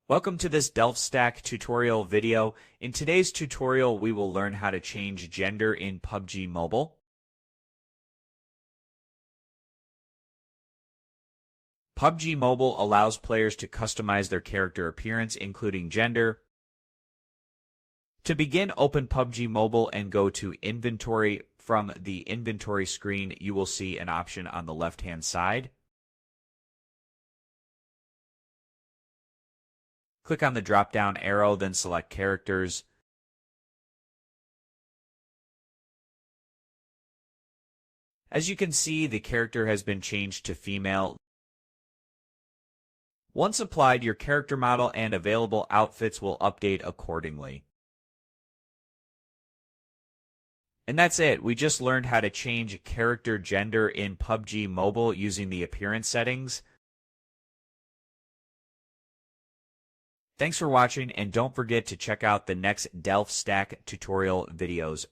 Welcome to this DelftStack tutorial video. In today's tutorial, we will learn how to change gender in PUBG Mobile. PUBG Mobile allows players to customize their character appearance, including gender. To begin, open PUBG Mobile and go to Inventory. From the Inventory screen, you will see an option on the left-hand side. Click on the drop-down arrow, then select Characters. As you can see, the character has been changed to female. Once applied, your character model and available outfits will update accordingly. And that's it. We just learned how to change character gender in PUBG Mobile using the appearance settings. Thanks for watching, and don't forget to check out the next DelftStack tutorial videos.